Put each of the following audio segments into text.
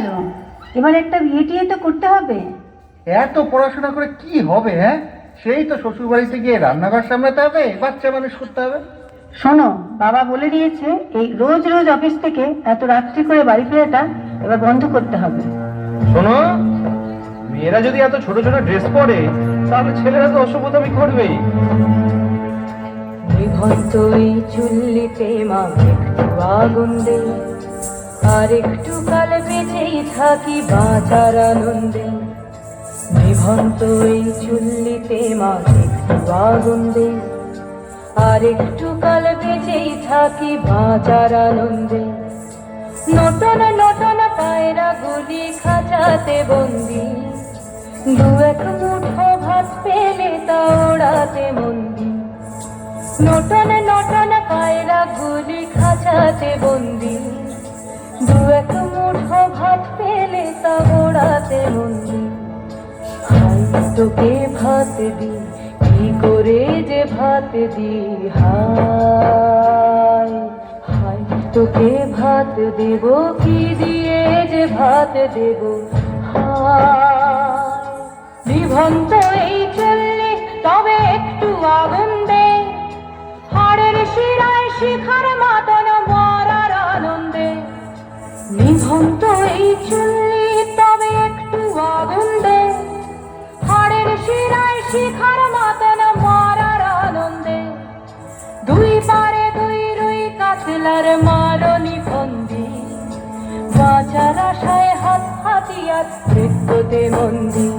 গেল, এবার একটা বিয়ে টিয়ে তো করতে হবে। এত পড়াশোনা করে কি হবে? হ্যাঁ, সেই তো শ্বশুর বাড়িতে গিয়ে রান্নাঘর সামলাতে হবে, বাচ্চা মানুষ করতে হবে। শোনো, বাবা বলে দিয়েছে এই রোজ রোজ অফিস থেকে এত রাত্রি করে বাড়ি ফেরাটা এবার বন্ধ করতে হবে। শোনো, মেয়েরা যদি এত ছোট ছোট ড্রেস পরে তাহলে ছেলেরা তো অসভ্যতামি করবেই। নিভন্ত এই চুল্লিতে মা একটু আগুন দে, আর একটু কাল বেঁচেই থাকি বাঁচার আনন্দে। নিভন্ত এই চুল্লিতে মা একটু আগুন দে, আর একটু কাল বেঁচেই থাকি বাঁচার আনন্দে। নতুন নতুন পায়রা গুলি খাঁচাতে বন্দি, দু এক মুঠো ভাত পেলে তা ওড়াতে মন্দি। নতুন নতুন পায়রা গুলি খাঁচাতে বন্দি, দু এক মুঠো ভাত পেলে তা ওড়াতে মন্দি। হাই তোকে ভাত দি, কি করে যে ভাত দি, হাই হাই তোকে ভাত দেব, কি দিয়ে যে ভাত দেব, হাই। নিভন্ত এই চুল্লি তবে একটু আগুন দে, হাড়ের শিরায় শিখার মাতন মরার আনন্দে। নিভন্ত এই চুল্লি তবে একটু আগুন দে, হাড়ের শিরায় শিখার মাতন মরার আনন্দে। দুই পারে দুই রুই কাতলার মারনি ফন্দি, বাঁচার আশায় হাত হাতিয়ার মৃত্যুতে মন্দি।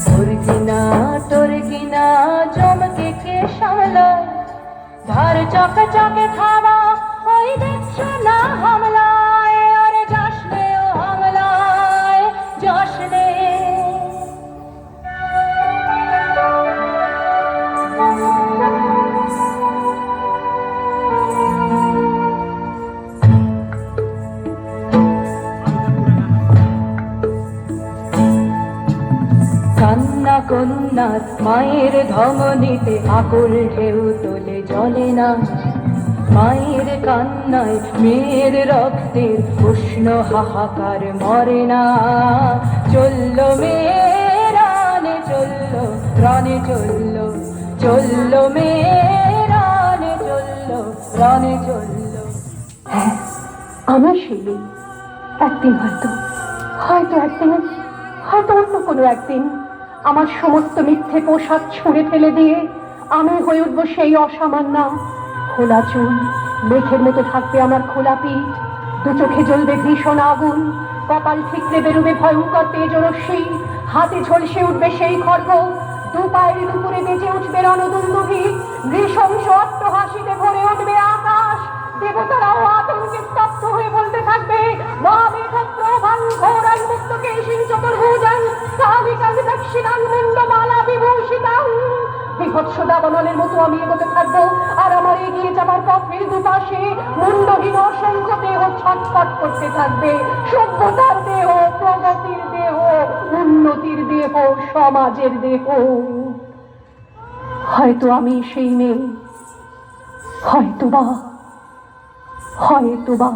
তোর কিনা তোর কিনা জমকে কে সামলায়, ধার চকে চকে খাওয়া ওই দেখছো না হামলায়। আরে যাস নে ও হামলায়, যাস নে। কান্না কন্যার মায়ের ধমনীতে আকুল ঢেউ তোলে জলে না, মায়ের কান্নায় মেয়ের রক্তের উষ্ণ হাহাকার মরে না। চললো মেয়ে রানে চললো, রানে চললো, চললো মেয়ে রানে চললো, রানে চললো। হ্যাঁ, আমার শিলি একদিন হয়তো হয়তো একদিন হয়তো অন্য কোনো একদিন আমার সমস্ত মিথ্যে পোশাক ছুঁড়ে ফেলে দিয়ে আমি হয়ে উঠবো সেই অসামান্য। খোলা চুল, মেঘের মতো থাকবে আমার খোলা পিঠ, দু চোখে জ্বলবে ভীষণ আগুন, কপাল ঠিকরে বেরোবে ভয়ঙ্কর তেজরশ্মি, হাতে ঝলসে উঠবে সেই খড়গ, দু পায়ের দুপুরে বেজে উঠবে রণদুন্দুভি, নৃশংস অট্টহাসিতে ভরে উঠবে আকাশ। দেবতারাও আতঙ্কে স্তব্ধ হয়ে বলতে থাকবে, মা মেঘপ্রভাং ঘোরাং মুক্তকেশিং চতুর্ভুজাং কালিকাং দক্ষিণাং মুন্ডমালা বিভূষিতাং। বিভৎস দাবানলের মতো আমি এগোতে থাকবো, আর আমার এগিয়ে যাবার পথের দুপাশে মুন্ডহীন অসংখ্য দেহ ছটফট করতে থাকবে। সভ্যতার দেহ, প্রগতির দেহ, উন্নতির দেহ, সমাজের দেহ। হয়তো আমি সেই মেয়ে, হয়তোবা হয়তোবা।